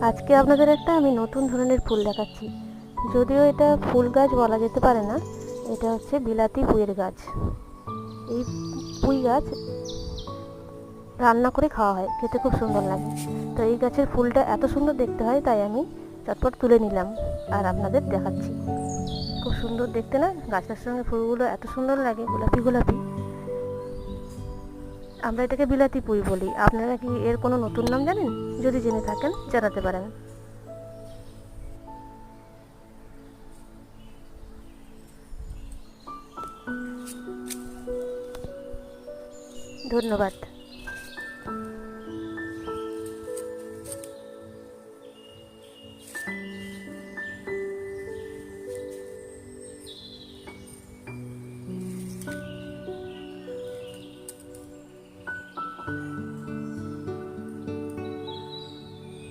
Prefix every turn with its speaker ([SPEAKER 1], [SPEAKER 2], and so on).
[SPEAKER 1] আজকে আপনাদের একটা আমি নতুন ধরনের ফুল দেখাচ্ছি। যদিও এটা ফুল গাছ বলা যেতে পারে না, এটা হচ্ছে বিলাতি পুঁইয়ের গাছ। এই পুঁই গাছ রান্না করে খাওয়া হয়, খেতে খুব সুন্দর লাগে। তো এই গাছের ফুলটা এত সুন্দর দেখতে হয়, তাই আমি চটপট তুলে নিলাম আর আপনাদের দেখাচ্ছি। খুব সুন্দর দেখতে না? গাছের সঙ্গে ফুলগুলো এত সুন্দর লাগে, গোলাপি গোলাপি। আমরা এটাকে বিলাতি পুঁই বলি। আপনারা কি এর কোনো নতুন নাম জানেন? যদি জেনে থাকেন জানাতে পারেন। ধন্যবাদ।